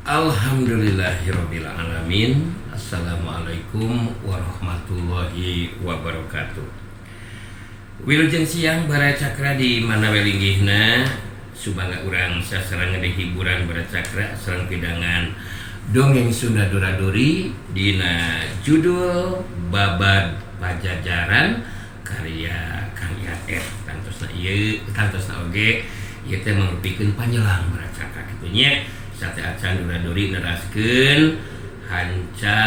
Alhamdulillahirabbil alamin. Assalamualaikum warahmatullahi wabarakatuh. Wilujeng siang bara cakra di mana welinggihna subangga urang sasarangan di hiburan bara cakra sareng pidangan dongeng Sunda Duraduri dina judul Babad Pajajaran karya Kang Yaet. Tantosna oge ieu teh mangrupikeun panyelang bara cakra kitu nya. Sate acan Duraduri neraskeun hanca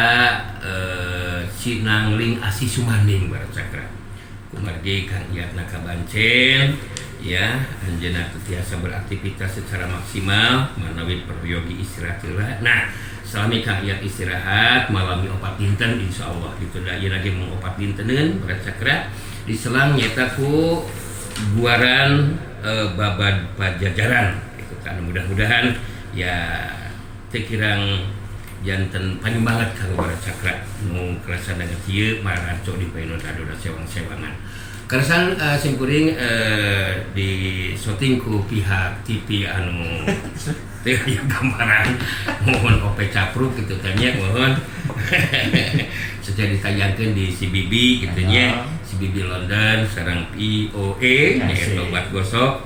Sinangling Asi Sumanding bara cakra. Kumargi Kang Yatna kabancen ya anjeunna tiasa beraktivitas secara maksimal manawi peryogi istirahat heula. Nah, salami Kang Yat istirahat malami opat dinten insyaallah gitu da ieu lagi mung opat dinteneun bara cakra diselang nyata ku guaran Babad Pajajaran itu kan mudah-mudahan ya tekirang janten paling banget kalau bara cakra nu kerasa dengan ieu maraco di paenon adona sewang-sewangan karasan simkuring di syuting ku pihak TV anu teh aya gambaran mohon ope capruk gitu tanya mohon sudah ditayangkeun di CBB gitu nya CBB London sareng POE nya obat gosok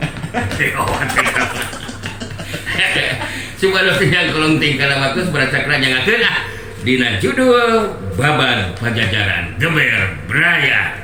Subhanallah yang kolong tingkah bagus bercakra jangakeun dina judul Babad Pajajaran Geber Braya.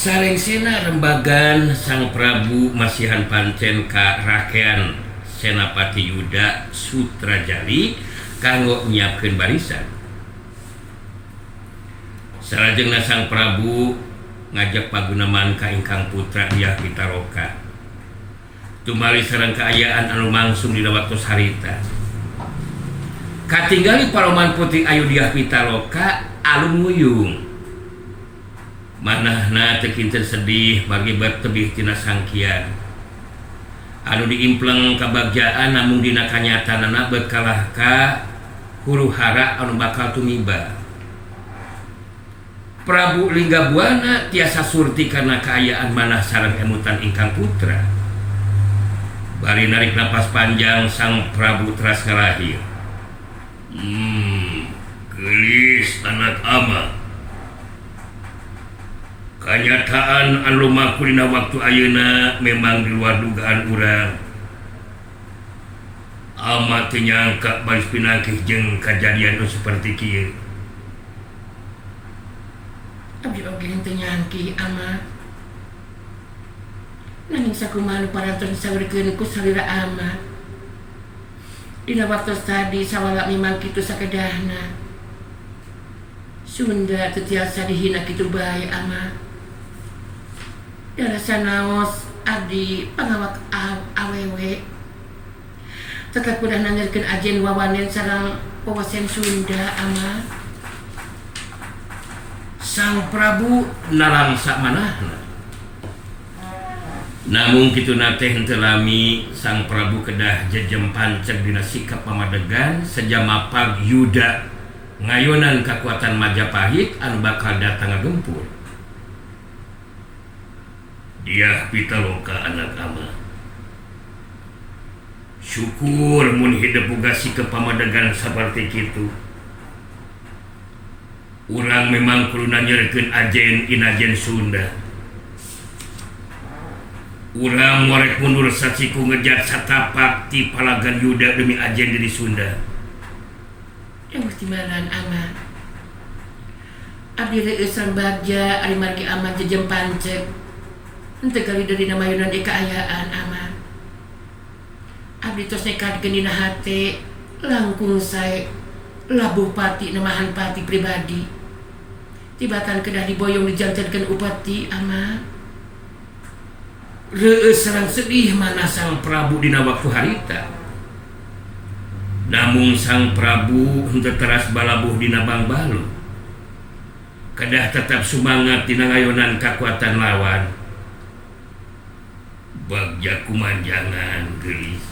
Sarengsena rembagan Sang Prabu masihan pancen ka rakean Senapati Yuda Sutrajali kanggo nyiapkeun barisan. Salajengna Sang Prabu ngajak pagunaman ka ingkang putra Dyah Pitaloka tumali sareng kaayaan anu mangsung dina waktu harita. Katinggali Paroman Putri Ayu Dyah Pitaloka alung nguyung. Manahna teu kinten sedih bagi bertebih tina sangkian. Anu diimpleng kabagjaan namung dina kanyatanana berkalah ka huru-hara anu bakal tumiba. Prabu Linggabuana tiasa surti karena kaayaan manah sareng emutan ingkang putra. Bari narik napas panjang Sang Prabu teras ngalahir. Gelis anak ama. Kenyataan anu lumaku dina waktu ayeuna memang di luar dugaan urang. Ama teu nyangka baris pinangkih jeung kajadian nu saperti kieu. Abdi oge henteu nyangki ama. Nanging sakumaha nu parantos disaurikeun ku salira ama. Dina waktu tadi sawala memang kitu sakedahna. Sunda teu tiasa dihina kitu bae ama. Darasa naos abdi pangawak awewe tetep kudah nanyakeun ajen wawanen sareng wawasen Sunda ama. Sang Prabu narang samanahna. Namun kitu teh henteu lami Sang Prabu kedah jejem panceg dina sikap pamadegan sejamapag Yuda ngayonan kakuatan Majapahit anu bakal datang ngagempur. Dyah Pitaloka anak ama. Syukur mun hidup boga sikap pamadegan saperti kitu. Urang memang kudu nanyerkeun ajen inajen Sunda. Urang ngorek mundur saciku ngejat satapak ti palagan Yuda demi ajen dari Sunda. Yang timanan ama. Abdi reus bagja ari margi ama jejem panceg. Henteu kali dari namayunan kaayaan ama. Abdi tos nekadkeun dina hate langkung sae labuh pati namahan pati pribadi. Tibatan kedah diboyong dijantenkeun upati ama. Reueus sareng sedih mana Sang Prabu dina waktu harita. Namung Sang Prabu henteu teras balabuh dina bangbalu. Kedah tetap sumangat dina ngayonan kakuatan lawan. Bagja kumanjangan geulis.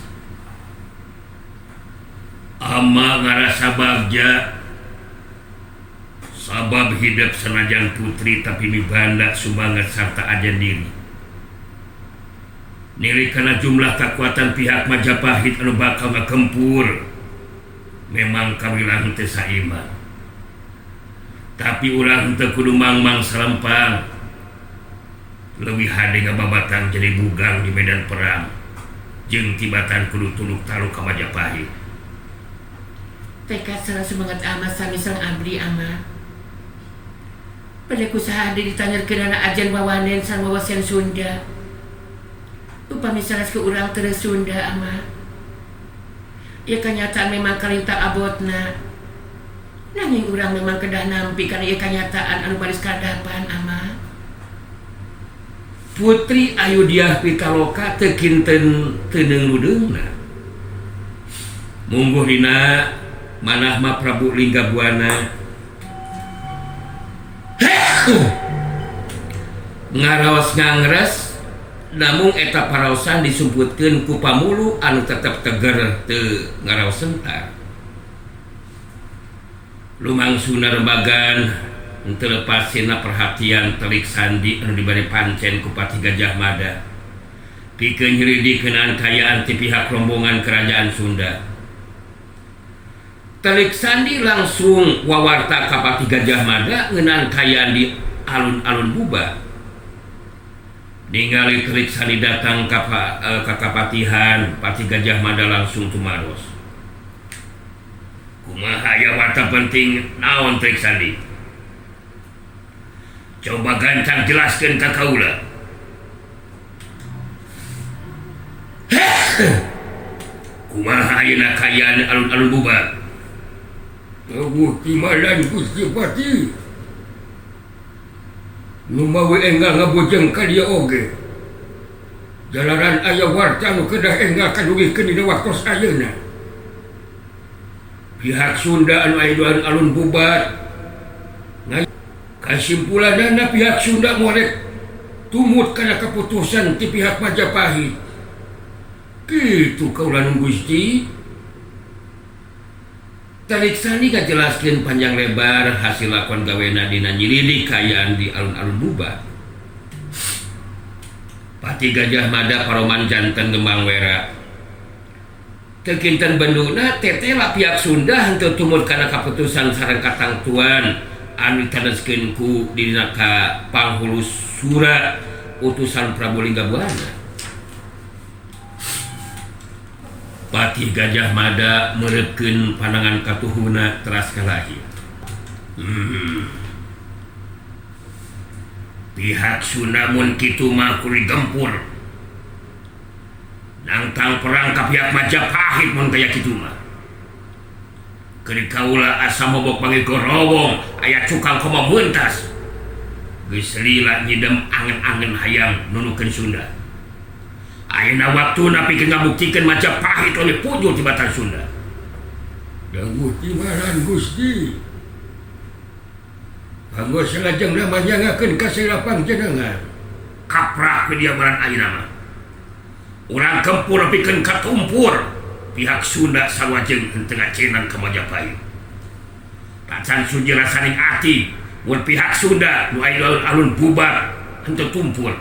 Ama ngarasa bagja sabab hidup sanajan putri tapi mibanda sumangat sarta ajan diri. Nilai karena jumlah kekuatan pihak Majapahit anu bakal ngakempur memang kawilah teu saimbang. Tapi urang teu kudu mangmang salempang. Leuwih hade ngababatang jadi bugang di medan perang. Jeung tibatan kudu tunduk talu ka Majapahit. Tekad sareng semangat ama sami sareng abdi ama. Pada kusaha hade ditanyarkeun anak ajan wawanen sareng wawasan Sunda. Upami sanes ke urang terus Sunda ama. Ieu kanyataan memang kalintar abotna. Nanging urang memang kedah nampi kana ieu kanyataan anu baris kadapan ama. Putri Ayudiah Pitaloka teu kinten teundeung ludeungna. Mungguh dina manah mah Prabu Linggabuana ngaraos ngangres. Namun eta paraosan disumputkeun ku pamulu anu tetep teger teu ngaraos sentar. Lumangsuna rembagan henteu lepas sina perhatian telik sandi anu dibari pancen ku Patih Gajah Mada. Pikeun nyelidikeun kayaan ti pihak rombongan kerajaan Sunda. Telik sandi langsung wawarta ka Patih Gajah Mada ngeunaan kayaan di alun-alun Buba. Ningali telik sandi datang ka kapatihan, Patih Gajah Mada langsung tumaros. Kumaha aya warta penting naon telik sandi? Coba gancang jelaskeun ka kaula. Kumaha ayeuna kayaan alun-alun Buba? Gusti Malan Gusti Patih. Numawi enggal ngabojeng ka dieu oge. Jalaran aya warta nu kedah enggal kadugikeun dina waktos ayeuna. Pihak Sunda anu aya di alun Bubar. Kasimpulanna pihak Sunda morek tumut kana keputusan ti pihak Majapahit. Kitu kaula nu Gusti. Telik sandi ngajelaskeun panjang lebar hasil lakon gawena dina nyilidik kayaan di alun-alun Buba. Patih Gajah Mada paroman janten Gembang Wera. Teu kinten benduna tetela pihak Sunda henteu tumut kana kaputusan sareng katangtuan anu ditandaskeun ku dina ka panghulu sura utusan Prabu Linggabuana. Patih Gajah Mada meureukeun pandangan katuhuna teras kalahi. Pihak Sunda mun kitu mah kudu gempur. Nangtang perang ka pihak Majapahit mun kaya kitu mah. Keur kaula asa mobok pangigorowong aya cukang koma meuntas. Geus lila nyidem angen-angen hayang nunukeun Sunda. Ayeuna waktuna pikeun ngabuktikeun Majapahit oleh pujul tibatan Sunda. Dan Gusti Maran Gusti. Panggo salajeng manyangakeun ka silapang jenengan. Kaprah ke dia baran ayeuna mah. Urang kempur pikeun katumpur. Pihak Sunda sawajeng henteu ngacenan ka Majapahit. Tacan suji rasaning ati mun pihak Sunda nu aya alun bubar henteu tumpur.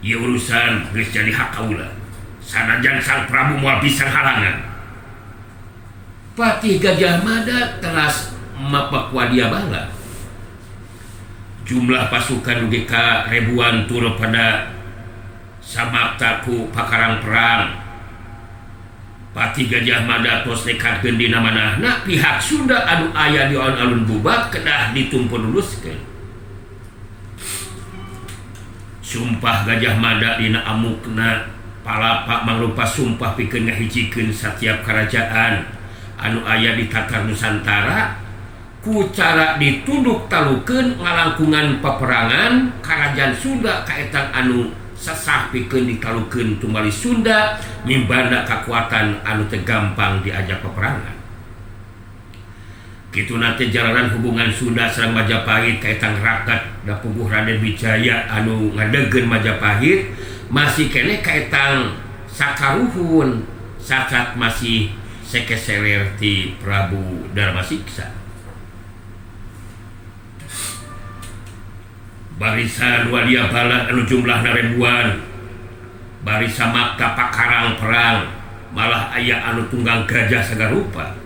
Ieu urusan geus jadi hak kaula. Sanajan Sang Prabu moal pisan halangan. Patih Gajah Mada telas mapek wadia bangga. Jumlah pasukan UGK ribuan turut pada samapta ku pakarang perang. Patih Gajah Mada tos nekatkeun dina manahna pihak Sunda anu aya di alun-alun Buba kedah ditumpun luluskeun. Sumpah Gajah Mada dina amukna palapa mangrupa sumpah pikeun ngahijikeun satiap kerajaan anu aya di tatar Nusantara ku cara ditunduk talukeun ngalangkungan peperangan kerajaan Sunda ka eta anu sesah pikeun ditalukeun tumali Sunda mimbana kekuatan anu teu gampang diajak peperangan. Kitu nate jalanan hubungan Sunda sareng Majapahit kaitang rakat da puguh Raden Wijaya anu ngadegeun Majapahit masih kene kaitang sakaruhun sakat masih sekeseler ti Prabu Darmasiksa. Barisan wadia bala anu jumlahna ribuan, barisan makta pakarang perang, malah aya anu tunggang gajah sagarupa.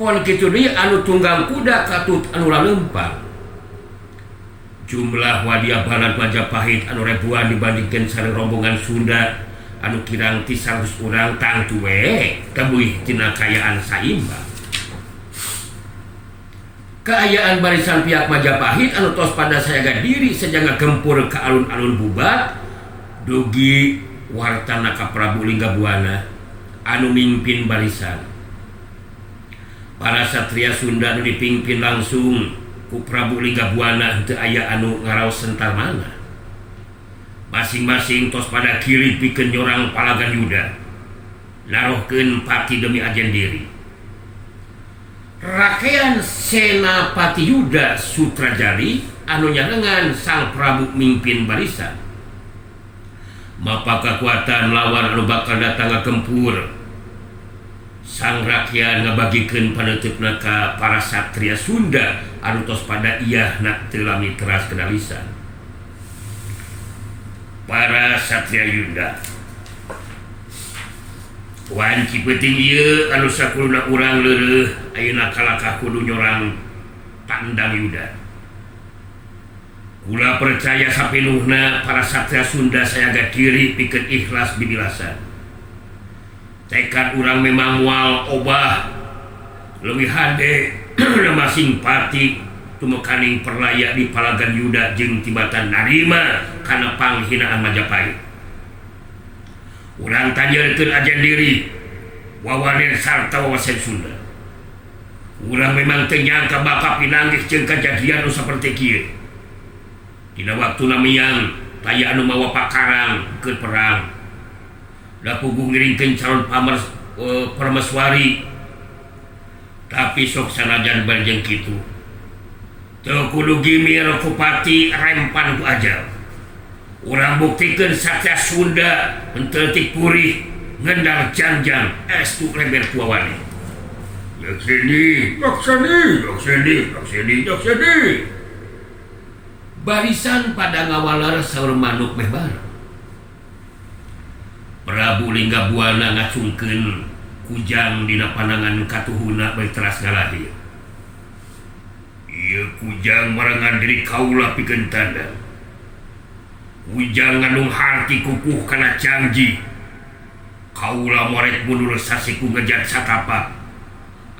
Pon kitu deui anu tunggang kuda katut anu lalempang. Jumlah wadia bala Majapahit anu ribuan dibandingkeun sareng rombongan Sunda anu kirang ti 100 urang tangtu we teuing tina kayaan saimbang. Keayaan barisan pihak Majapahit anu tos pada sayaga diri sajaga gempur ke alun-alun bubat dugi wartana ka Prabu Linggabuana anu mimpin barisan. Para satria Sunda anu dipimpin langsung ku Prabu Linggabuana teu aya anu ngaraos sentar mana. Masing-masing tos pada kiri pikeun nyorang palagan Yuda narohkeun pati demi ajen diri. Rakean Senapati Yuda Sutrajari anu nyarengan sang Prabu mimpin barisan mapa kekuatan lawan anu bakal datang ngagempur. Sang rakyat ngabagikeun paneutupna ka para satria Sunda anu tos pada iyahna teu lami teras kedalisan. Para satria Yuda wanci penting ieu anu sakuluna urang leureuh ayeuna kalakah kudu nyorang tandang Yuda. Kula percaya sapinuhna para satria Sunda sayaga diri pikeun ikhlas bibilasan. Tekad urang memang moal obah leuwih hade nama simpati tumekaning perlaya di palagan Yuda jeung tibatan narima kana panghinaan Majapahit. Urang tanyakeun ajen diri wawanen sarta wawasen Sunda. Urang memang teu nyangka bakal pinanggih jeung kajadian anu saperti kieu. Dina waktuna miang taya anu mawa pakarang keur perang. Da puguh ngiringkeun calon permeswari. Tapi sok sanajan barjeng kitu teu kudu gimir ku pati rempan ku ajal. Urang buktikeun satria Sunda henteu ti purih ngendal janjang estu leber kuawane. Yakseni barisan pada ngawalar saur manuk meh bareng. Prabu Linggabuana ngacungkeun kujang dina panangan katuhuna bae teras ngalahir. Ieu kujang marangan diri kaula pikeun tanda. Kujang ngandung harti kukuh kana janji. Kaula morek mundur sasiku ngejat satapak.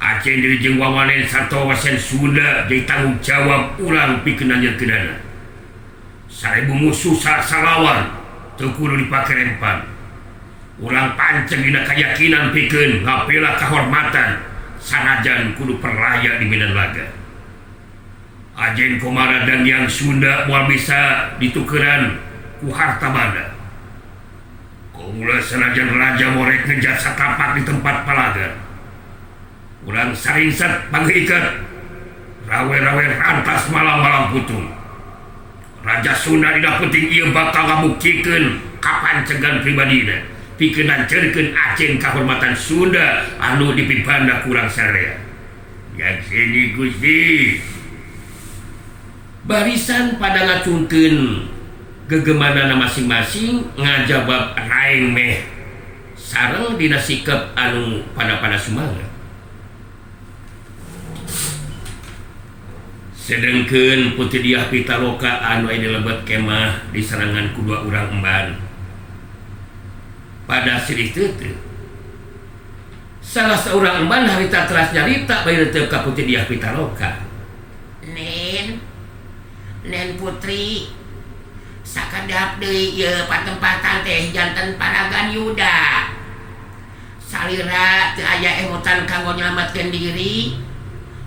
Aceh diri jeung wawanen sarta wawasen Sunda jadi tanggung jawab urang pikeun nanyeunkeunana. Sarebu musuh salawan teu kudu dipake rempan. Urang panceng dina kayakinan pikeun ngapela kahormatan sanajan kudu perlaya di medan laga. Ajen Komara dan yang Sunda moal bisa ditukeran ku harta banda. Kaula sanajan raja morek ngejat satapak di tempat palagan. Urang saringsat panggeuikeun rawe-rawe rantas malam-malam putung. Raja Sunda dina penting ieu bakal ngabuktikeun kapancegan pribadina pikeun nanceurkeun Aceh kahormatan Sunda anu dipipanda kurang sarea. Yakseni Gusti. Barisan pada ngacungkeun gegemanana masing-masing ngajabab raeng meh sareng dina sikep anu pada sumanget. Sedengkeun Putri Diah Pitaloka anu aya di lebet kemah diserangan ku dua urang emban. Pada sirih teu salah seorang emban harita teras nyarita bae teu ka Putri Diah Pitaloka. Nen Putri sakadap deui ieu patempatan teh janten palagan Yuda. Salira teu aya emotan kanggo nyelametkeun diri.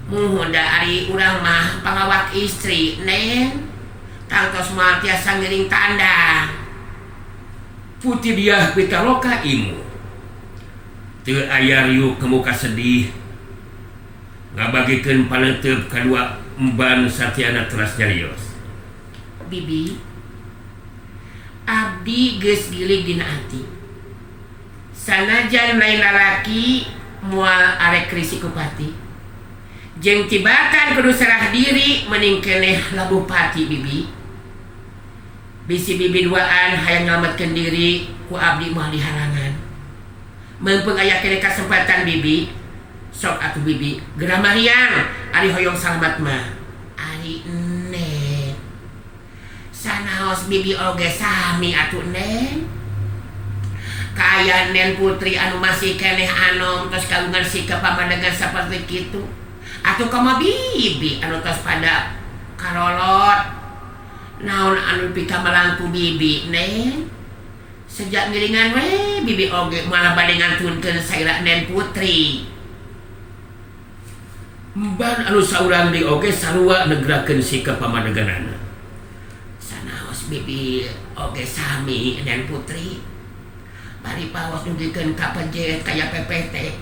Muhun da ari urang mah pangawak istri, Nen. Tangtos moal tiasa ngiring tanda. Putih Diah Pitaloka imut teu aya riuk ke muka sedih ngabagikeun paneuteup kadua emban Satyana teras nyarios. Bibi, abdi geus gilig dina ati. Sanajan lain lalaki moal arek risi kupati. Jeung tibatan kudu serah diri mending keneh labuh pati bibi. Bisi bibi duaan hayang nyelametkeun diri ku abdi moal dihalangan. Meupeung aya keneh kasempatan bibi, sok atuh bibi geura mariang ari hoyong salamat mah. Ari Neng. Sanaos bibi oge sami atuh Neng. Kaya Nen Putri anu masih keneh anom tos kagungan sikap pamadegan saperti kitu. Atuh komo bibi anu tos pada karolot. Naon anu pika melangku bibi Neng. Sejak miringan we bibi oge malah bade ngantunkeun saira Nen Putri. Emban anu saurang di oge sarua negrakeun sikap pamadeganana. Sanaos bibi oge sami Nen Putri. Bari pawas nugikeun ka pejet kaya PPT.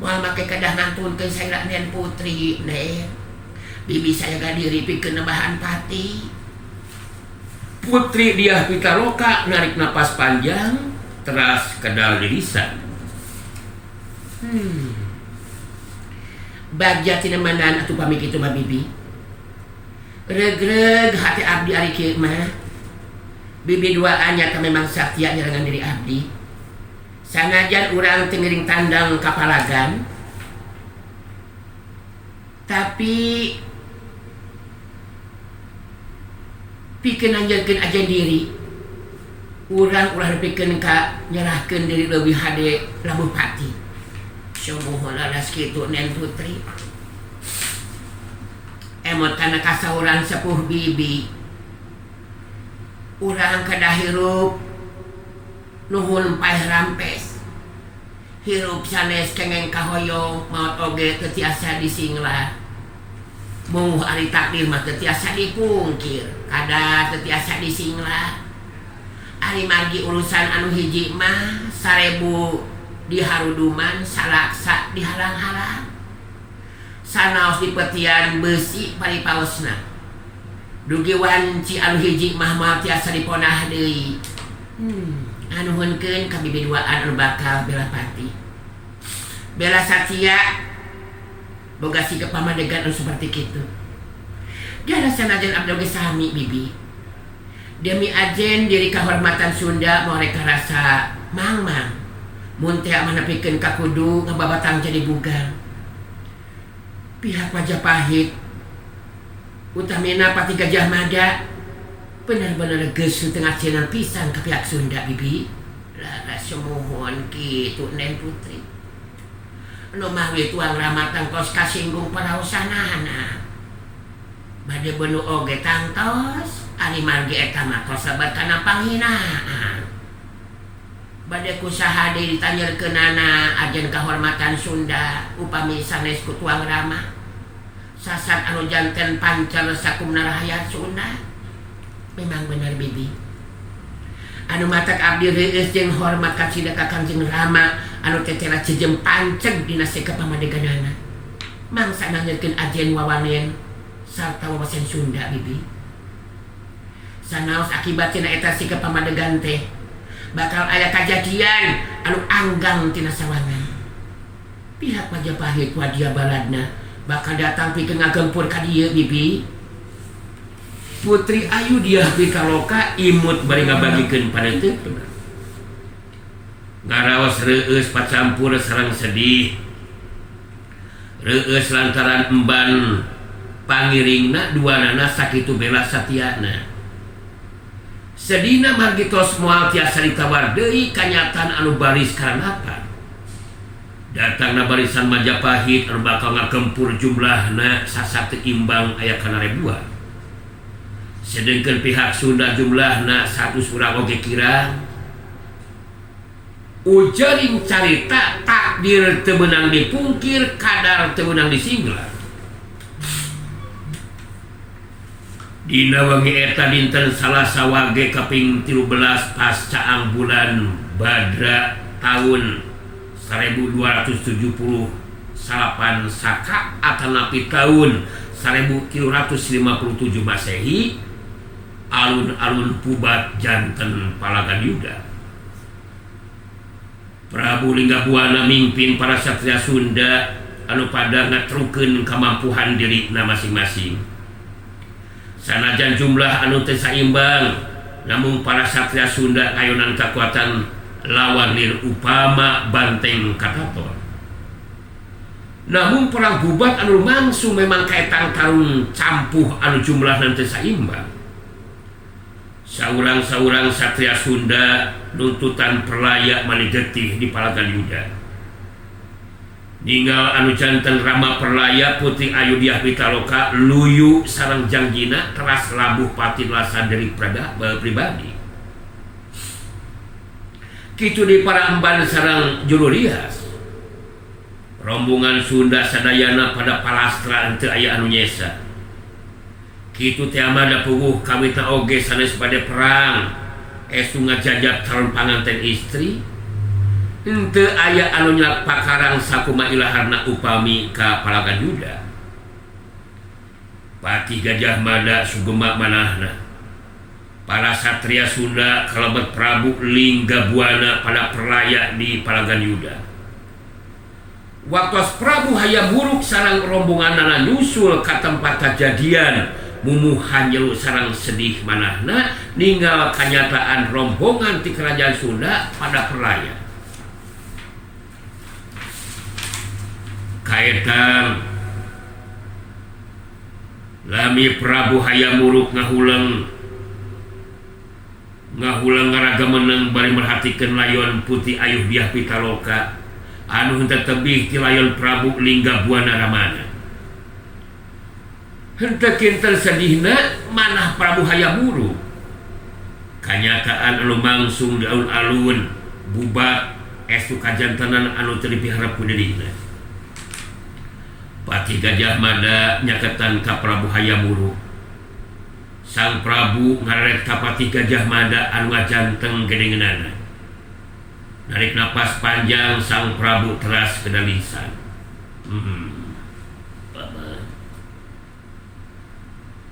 Moal make kedah ngantunkeun saira Nen Putri Nen. Bibi saya diri pikeun nembahan pati. Putri Diah Pitaloka narik napas panjang teras kedal dirisan. Bagja tinemanan atuh pami kitu mah bibi. Regreg hati abdi ari kieu mah. Bibi duaan nyata memang satya nyerangan diri abdi. Sanajan urang teu ngeuring tandang kapalagan. Tapi pikeun anjeunkeun ajen diri. Urang ulah nepikeun ka nyerahkeun diri leuwih hade labuh pati. Sumuhun laras kitu Nen Putri. Emot kana kasauran sepuh bibi. Urang kedah hirup nuhun paeh rampes. Hirup sanes kengeng kahoyong maot oge teu tiasa disinglah. Mung ari takdir mah teu tiasa dipungkir, kada teu tiasa disinglah. Ari margi urusan anu hiji mah 1000 diharuduman salaksa dihalang-halang. Sanaos dipetian beusi paripaosna. Dugi wanci anu hiji mah moal tiasa diponah deui. Anu heunkeun ka bibi duaan anu bakal bela pati. Bela Satya boga sikap pamadegan anu seperti kitu. Dia sanajan abdi oge sami bibi. Demi ajen diri kahormatan Sunda mau reka rasa mangmang. Mun teh manepikeun ka kudu ngababatang jadi bugar. Pihak Majapahit utamina Pati Gajah Mada bener-bener geus teu ngacenan pisan ka pihak Sunda bibi. Laras sumuhun kitu Nen Putri. Nu mawi tuang ramatang tos kasinggung paraosanana. Bade beunu oge tangtos ari margi eta mah tos sabar kana panghinaan. Bade kusaha deui ditanyerkeunana ajen kahormatan Sunda upami sanes ku tuang rama. Sasat anu janten pancer sakumna rakyat Sunda. Memang bener bibi. Anu matak abdi reueus jeung hormat ka cida ka Kangjeng Rama anu tetela cejem panceg dina sikap pamadeganana. Mangsa nangeukeun ajen wawanen sarta wawasan Sunda bibi. Sanaos akibat tina eta sikap pamadegan teh bakal aya kajadian anu anggang tina sawangan. Pihak Majapahit wadia baladna bakal datang pikeun ngagempur ka dieu bibi. Putri Ayu Diah Pitaloka imut bari ngabagikeun paneuteup. Ngaraos reueus pacampur sareng sedih. Reueus lantaran emban pangiringna duanana sakitu bela Satyana. Sedina margi tos moal tiasa ditawar deui kanyatan anu baris karanapan. Datangna barisan Majapahit anu bakal ngagempur jumlahna sasateu imbang aya kana ribuan. Sedengkeun pihak Sunda jumlahna 100 urang oge kirang. Ujaring carita takdir teu meunang dipungkir, kadar teu meunang disinglah. Dina wengi eta dinten Salasa wage kaping 13 pascaang bulan Badra tahun 1278 Saka atanapi tahun 1357 Masehi, alun-alun Pubat janten Palagan Yuda. Prabu Linggabuana mimpin para satria Sunda anu pada ngatrukeun kamampuhan dirina masing-masing. Sanajan jumlah anu teu saimbang, namun para satria Sunda ngayonan kekuatan lawan lir upama banteng Katator. Namun perang Pubat anu langsung memang kaetang tarung campuh anu jumlahna teu saimbang. Saurang-saurang satria Sunda nuntutan perlaya mani getih di Palagan Yuda. Ninggal anu janten Rama Perlaya Putri Ayudiah Pitaloka luyu sareng jangjina teras labuh patinlasan dari pribadi. Kitu di Paramban sareng Julu Rias. Rombongan Sunda sadayana pada palastra henteu aya anu nyesa. Kitu teh amada puguh kawitna oge sanes pada perang. Esu ngajajab calon panganten istri. Henteu aya anu nyelak pakarang sakuma ilaharna upami ka Palagan Yuda. Pati Gajah Mada sugema manahna. Para satria Sunda kalebet Prabu Linggabuana pada perlaya di Palagan Yuda. Waktos Prabu Hayam Wuruk sareng rombonganna nyusul ka tempat kajadian, mumuhan nyelu sareng sedih manahna ninggal kanyataan rombongan ti kerajaan Sunda pada perlaya. Kaetan lami Prabu Hayam Wuruk ngahulang ngaraga meneng bari merhatikeun layon Putri Ayudiah Pitaloka anu henteu tebih ti layon Prabu Linggabuana Ramana. Henteu kinten sedihna manah Prabu Hayam Wuruk. Kanyataan anu mangsung di alun-alun Bubat estu kajantenan anu teu dipiharep ku dirinya. Pati Gajah Mada nyaketan ka Prabu Hayam Wuruk. Sang Prabu ngaret ka Pati Gajah Mada anu ngajanteng gedengeunana. Narik napas panjang sang Prabu teras kedalisan. Paman,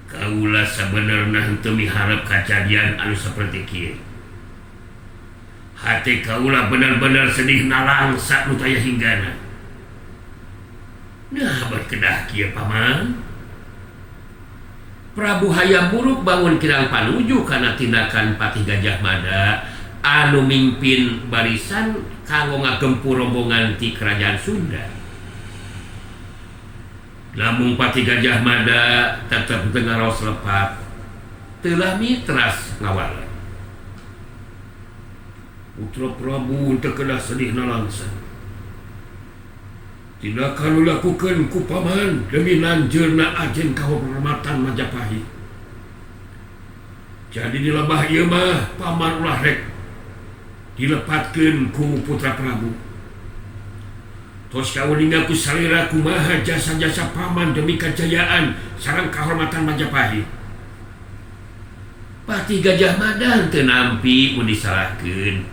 kaula sabenerna henteu miharep kajadian anu saperti kieu. Hati kaula bener-bener sedih nalangsa nu taya hinggana. Nah, berkedah kieu paman. Prabu Hayam Wuruk bangun kirang panuju kana tindakan Pati Gajah Mada anu mimpin barisan kanggo ngagempur rombongan ti kerajaan Sunda. Namun Pati Gajah Mada tetep teu ngaraos lepat, teulah mitras ngawala. Putra Prabu teu kedah sedih nalangsa. Tidak kalau lakukan ku paman demi nanjeurna ajen kahormatan Majapahit. Jadi di lembah ieu mah paman ulah rek dilepatkeun ku putra Prabu. Tos kauninga ku salira kumaha jasa-jasa paman demi kejayaan sareng kahormatan Majapahit. Pati Gajah Mada teu nampi mun disalahkeun.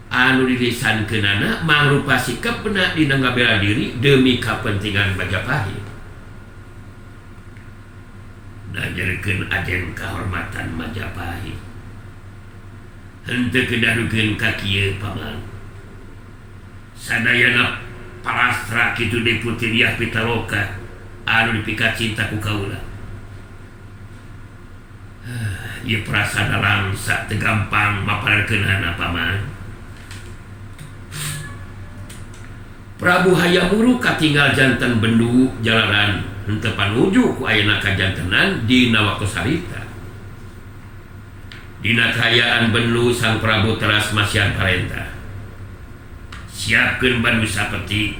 Anu dilisankeunana mangrupa sikapna dina ngabela diri demi kapentingan Majapahit. Najarkeun ajen kahormatan Majapahit. Henteu kedarukeun ka kieu paman. Sadayana palastra kitu deui Putri Ayudiah Pitaloka anu dipikat cinta ku kaula. Ieu prasada langsa teu gampang mapalarkeunana paman. Prabu Hayam Wuruk katinggal janten bendu jalanan henteu panuju ku ayeuna kajantenan dina waktu sarita. Dina kahayaan bendu sang Prabu teras masihan parentah. Siapkeun bandu sapeti.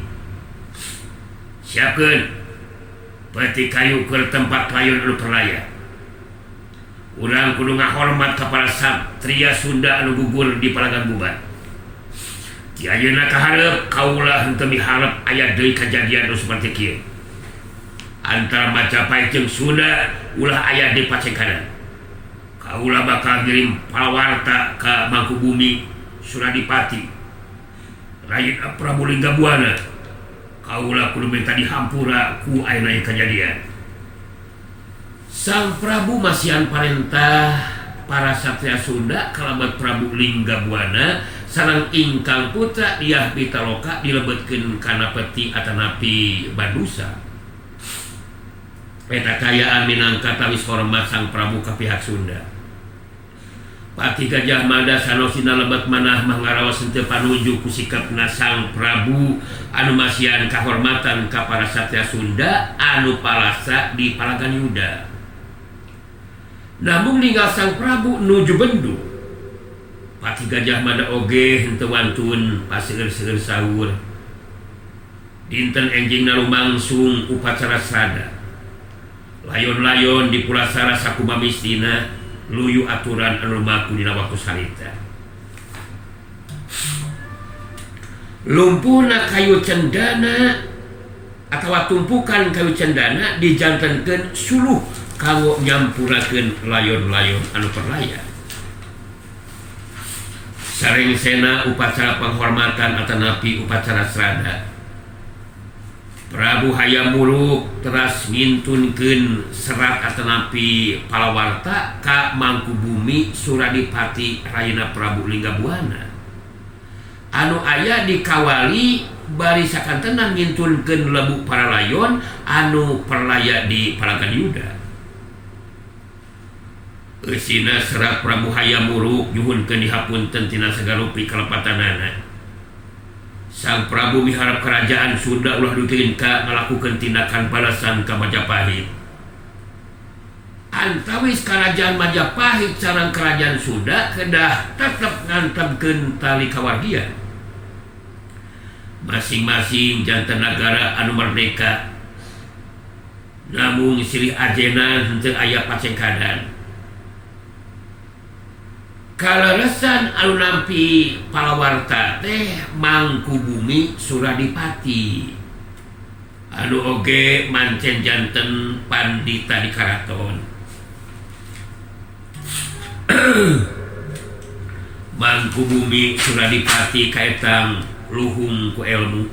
Siapkeun peti kayu keur tempat layon anu perlaya. Urang kudu ngahormat ka para satria Sunda anu gugur di Palagan Bubat. Ti ayeuna kaharep kaula henteu miharep aya deui kajadian anu saperti kieu. antara Majapahit jeung Sunda ulah aya di Pacekadan. Kaula bakal ngirim palawarta ka Mangkubumi Suradipati Rayeuna Prabu Linggabuana. Kaula kudu minta dihampura ku ayeuna kejadian. Sang Prabu masihan parentah para satria Sunda kalabat Prabu Linggabuana sareng ingkang putra Dyah Pitaloka dilebetkeun kana peti atanapi Badusa. Eta kayaan minangka tawis hormat sang Prabu ka pihak Sunda. Pati Gajah Mada sanosina lebet manah mangaraos henteu panuju ku sikapna sang Prabu anu masihan kahormatan ka para satria Sunda anu palasa di Palagan Yuda. Namun ninggal sang Prabu nuju Bendung. Pati Gajah Mada oge henteu wantun paseueur-seueur saur. Dinten enjingna lumangsung upacara srada. Layon-layon di pulasara sakumamistina luyu aturan anu lumaku dina waktu salita. Lumpuna kayu cendana atawa tumpukan kayu cendana dijantenkeun suluh kanggo nyampurakeun layon-layon anu perlaya. Sarengsena upacara penghormatan atanapi upacara srada. Prabu Hayam Wuruk teras ngintunkeun serat atanapi palawarta ka Mangkubumi Suradipati Rayeuna Prabu Linggabuana. Anu aya dikawali bari sakantenan ngintunkeun lebu para layon anu perlaya di Palagan Yuda. Eusina serat Prabu Hayam Wuruk nyuhunkeun dihapunten tina sagarupi kalepatanana. Sang Prabu miharap kerajaan Sunda ulah dukeun ka ngalakukeun tindakan balasan ka Majapahit. Antawis kerajaan Majapahit sareng kerajaan Sunda kedah tetep ngantepkeun tali kawardian. Masing-masing janten nagara anu merdeka. Namun silih ajenan henteu aya Pacekadan. Kaleresan anu nampi palawarta teh Mangkubumi Suradipati anu oge mancen janten pandita di karaton. Mangkubumi Suradipati kaetang luhung ku ilmu,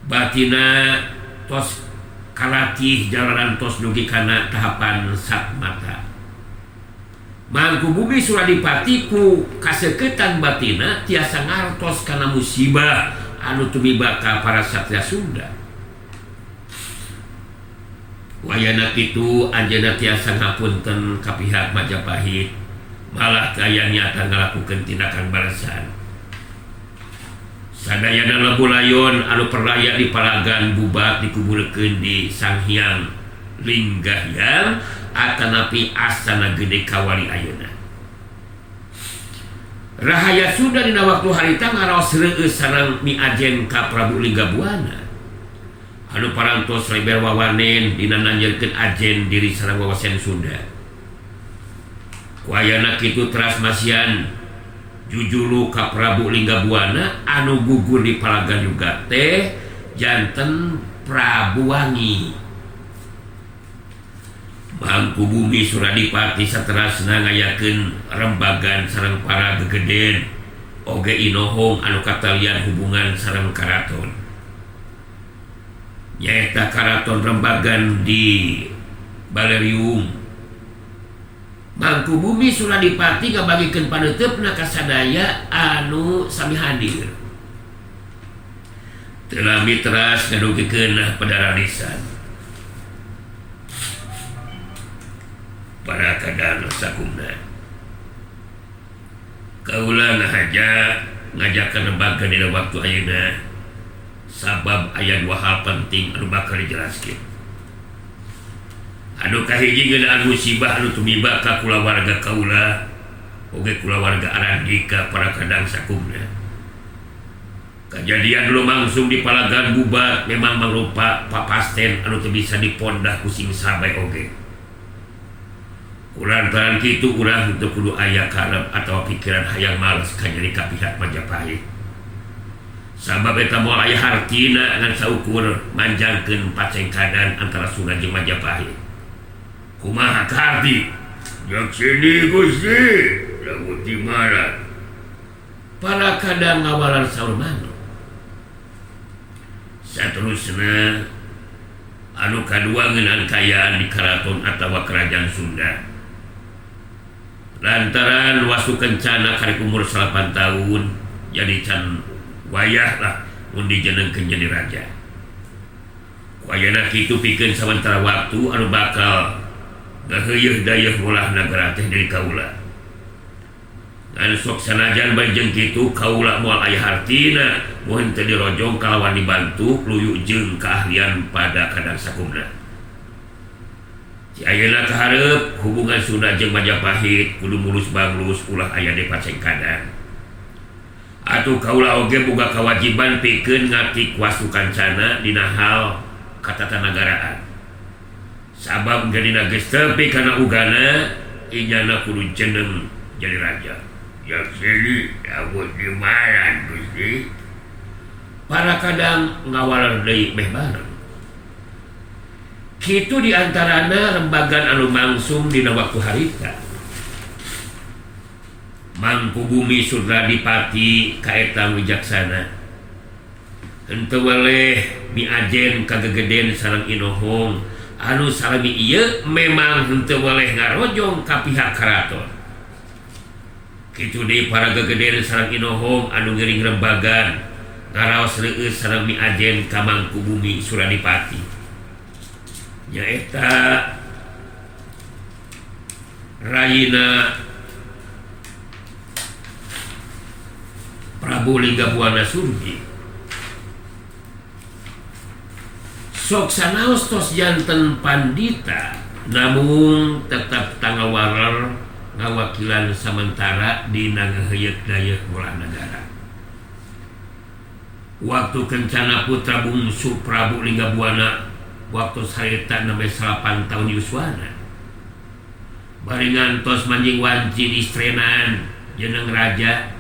batina tos kalatih jalanan tos dugi kana tahapan satmata. Mangkubumi Suradipati ku kaseuketan batina tiasa ngartos kana musibah anu tumiba ka para satria Sunda. Wayana kitu anjeunna tiasa ngapunten ka pihak Majapahit, malah kaya nyata ngalakukeun tindakan balasan. Sadayana lebu layon anu perlaya di Palagan bubat dikuburkeun di Sanghyang Linggahyang atanapi Astana Gede Kawali ayeuna. Rahaya Sunda dina waktu harita ngaraos reueus sareng miajen ka Prabu Linggabuana. Anu parantos leber wawanen dina nanjeurkeun ajen diri sareng wawasen Sunda. Ku ayeuna kitu teras masihan jujulu ka Prabu Linggabuana anu gugur di Palagan juga teh janten Prabu Wangi. Mangkubumi Suradipati saterasna ngayakeun rembagan sareng para gegeden oge inohong anu katalian hubungan sareng karaton. Nyaeta karaton rembagan di Balerium. Mangkubumi Suradipati ngabagikeun paneutepna ka sadaya anu sami hadir. Telah mitras ngadugikeun padararisan. Para kadang sakumna kaula nahaja ngajakan lembaga dina waktu ayeuna sabab aya dua hal penting anu bakal dijelaskeun. Anu kahiji ngeunaan musibah anu tumiba ka kulawarga kaula oge kulawarga Arandika para kadang sakumna. Kejadian lumangsung di Palagan bubat memang mangrupa papasten anu teu bisa dipondah ku sing sabai oge. Kulantaran kitu urang teu kudu aya karep atau pikiran hayang males ka nyeri ka pihak Majapahit. sabab eta moal aya hartina ngan saukur manjangkeun pacengkadan antara Sunda jeung Majapahit. Kumaha ka harti? Jak sini Gusti, lamun di mana? Para kadang ngawalan saur manuk. Saterusna anu kadua ngeunaan kayaan di karaton atawa kerajaan Sunda. Lantaran wasu kencana karek umur 8 tahun jadi can wayah lah mun dijenengkeun jadi raja. Wayahna kitu pikeun samentara waktu anu bakal ngaheuyeul dayeuh ngolah nagara teh dari kaula. Ngan sok sanajan bajeng kitu kaula moal aya hartina mun teu dirojong kalawan dibantu luyu jeung keahlian pada kadang sakumna. Ci ayeuna kaharep hubungan Sunda jeung Majapahit kudu mulus baglus ulah aya di pacengkadan. Atuh kaula oge boga kawajiban pikeun ngatik wasu kancana dina hal katatanegaraan. Sabab gadina geus tepi kana ugana ijana kudu jeneng jadi raja. Ya sini abot di mana Gusti? Para kadang ngawalar deui meh bareng. Kitu diantarana rembagan anu mangsung dina waktu harita. Mangkubumi Surdadipati kaeta wijaksana. Henteu weleh miajen kagegeden sareng inohong anu salami ieu memang henteu weleh ngarojong ka pihak karaton. Kitu deui para gegeden sareng inohong anu ngeuring rembagan ngaraos reueus sareng miajen ka Mangkubumi Suradipati. Nyaeta Rayina Prabu Linggabuana Surgi. Sok sanaos tos janten pandita namun tetap tangawarar ngawakilan sementara dina ngaheuyeuk dayeuh ngolah nagara. Waktu kencana putra bungsu Prabu Linggabuana waktu sarita 8 tahun yuswana bari ngantos manjing wanci di istrenan jeneng raja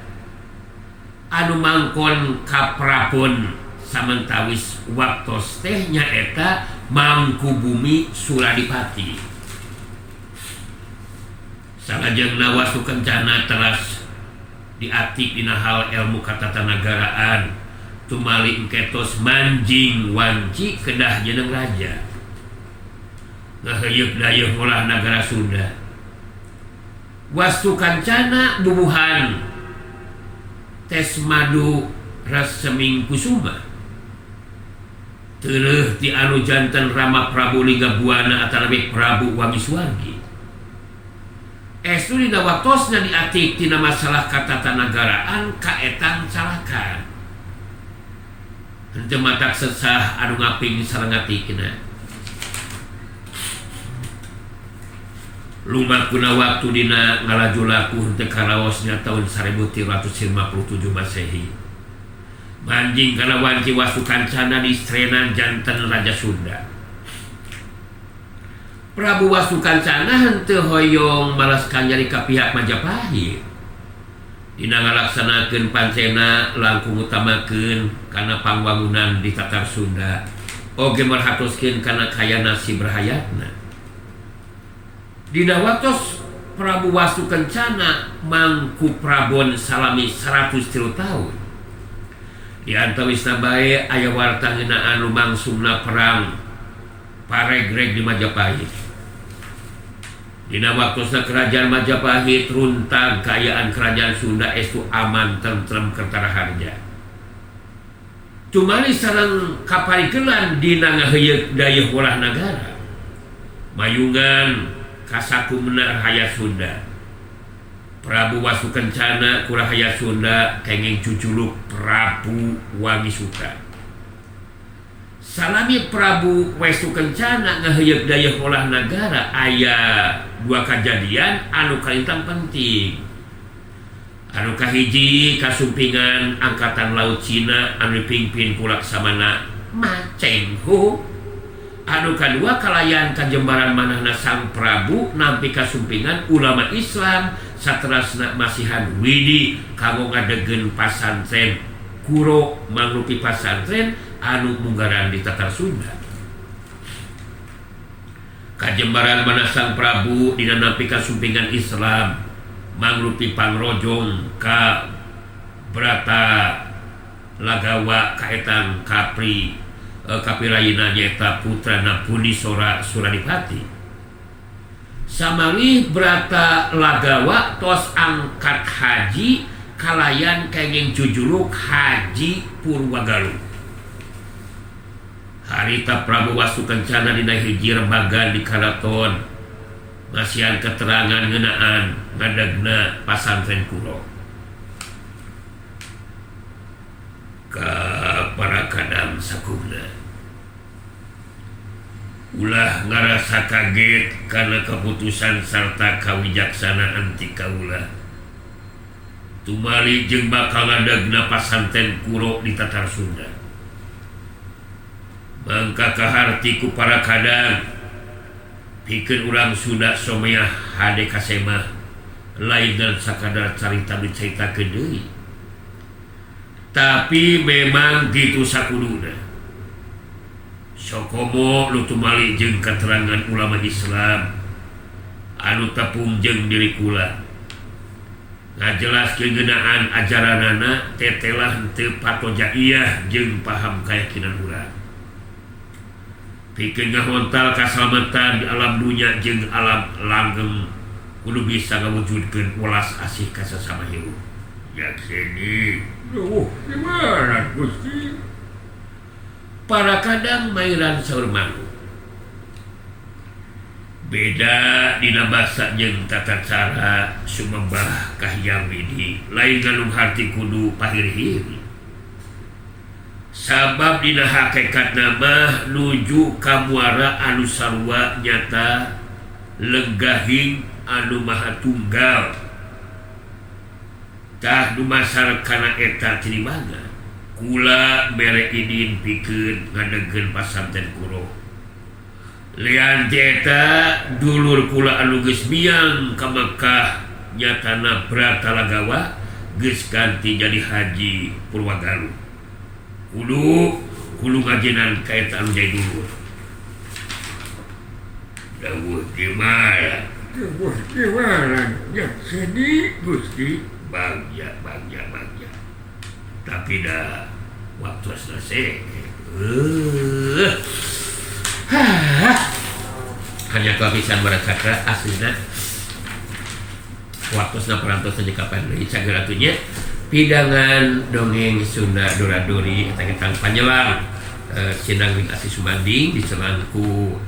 anu mangkon kaprapun samantawis waktos teh nyaeta Mangkubumi Suradipati. Salajengna wasu kencana teras diatik dina hal ilmu katatanegaraan tumali engketos manjing wanci kedah jeneng raja ngaheuyeuk dayeuh ngolah nagara Sunda. Wastu kancana bubuhan tes madu ras seming kusuma teuleuh ti anu janten Rama Prabu Linggabuana atanabi Prabu Wangiswargi. Estu dina waktosna diatik tina masalah katatanegaraan kaetan calakan. Henteu matak sesah anu ngaping sareng ngatikna. Lumakuna waktu dina ngalaju laku henteu karaosnya tahun 1357 Masehi. Manjing kana wanci wasu kancana di istrenan janten Raja Sunda. Prabu Wasu Kancana henteu hoyong malas kanyari ka pihak Majapahit. Dina ngalaksanakeun pancena langkung utamakeun kana pangwangunan di Tatar Sunda oge merhatoskeun kana kayana si berhayatna. Dina waktos Prabu Wasu Kencana mangku Prabon salami 103 tahun. Di antawisna bae aya warta ngeunaan lumangsungna perang paregreg di Majapahit. Dina waktosna kerajaan Majapahit runtang kaayaan kerajaan Sunda estu aman tentrem kertara harja. Tumali sareng kaparikeun dina ngaheuyeuk dayeuh ngolah nagara. Mayungan kasakumna rahaya Sunda. Prabu Wasu Kencana ku rahaya Sunda kenging cuculuk Prabu Wangisuta. Salami Prabu Wasu Kencana ngaheuyeuk dayeuh ngolah nagara aya 2 kejadian anu kalintang penting. Anu kahiji kasumpingan angkatan laut Cina anu dipimpin ku Laksamana Ma Cheng Ho. Anu kadua kalayan kajembaran manahna Sang Prabu nampi kasumpingan ulama Islam saterasna masihan widi kanggo ngadegeun pasantren Kuro mangrupi pasantren anu munggaran di Tatar Sunda. Kajembaran mana Sang Prabu dina nampi kasumpingan Islam mangrupi pangrojong ka Brata Lagawa kaetan Kapirayina nyata putrana Punisora Suradipati. Samalih Brata Lagawa tos angkat haji kalayan kenging jujuluk Haji Purwagaluh. Harita Prabu Wastu Kencana dina hiji rembagan di Karaton ngasihan keterangan ngeunaan ngadegna pasantren Kuro. Ka para kadam sakuna ulah ngarasa kaget karena keputusan serta kawijaksanaan ti kaula tumali jeung bakal ngadegna pasantren Kuro di Tatar Sunda. Mangka kaharti ku para kadang pikeun urang Sunda somea hade kasema lain dan sakadar carita dicaritakeun deui. Tapi memang gitu sakuduna. Sokomo lu tumali jeung keterangan ulama Islam anu tepung jeung diri kula. Ngajelaskeun geunaan ajaranana tetelah teu patojaiyah jeung paham kayakinan urang. Pikeun ngahontal kasalamatan di alam dunya jeung alam langgeng kudu bisa ngawujudkeun welas asih ka sesama hirup. Ya sini. Gimana Gusti? Para kadang mairan saur mangu. Beda dina basa jeung tata cara sumembah kahyang widi lain ngalung harti kudu pahir-hiri. Sabab dina hakikat nama nuju ka muara anu sarua nyata lenggahing anu maha tunggal. Tah dumasar kana eta tinimaga kula mere idin pikeun ngadegkeun pasantren Kuro. Lian eta dulur kula anu geus miang ka Mekkah nyatana Brata Lagawa geus ganti jadi Haji Purwagaluh. Kudu ngajenan kaeta anu jadi dulur. Dawuh gimana? Ya sedih Gusti. Bagja. Tapi dah waktu selesai. Hanya kehabisan berkata aslinya waktu perantos saja kapan deui cageratunya pidangan dongeng Sunda Dora-Dori tentang Panyelang Sinang Wing Asih Sumanding dicelangku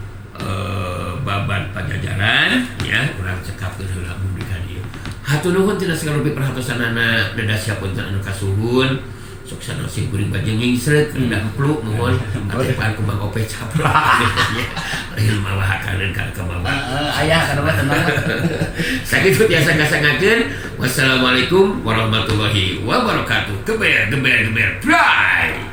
Baban Pajajaran ya urang cekapkeun heula bumi ka dieu. Hatur nuhun tina saluruh perhatosanana dadasya punten anu kasuhun sok sanosi kuring bajeng ngingsret indah empluk nuhun atepaan ku Bang Ope caplak lain mawahakaneun ka kemawah aya kana mah tenang sakitu tiasa ngasangakeun wassalamualaikum warahmatullahi wabarakatuh geber bray.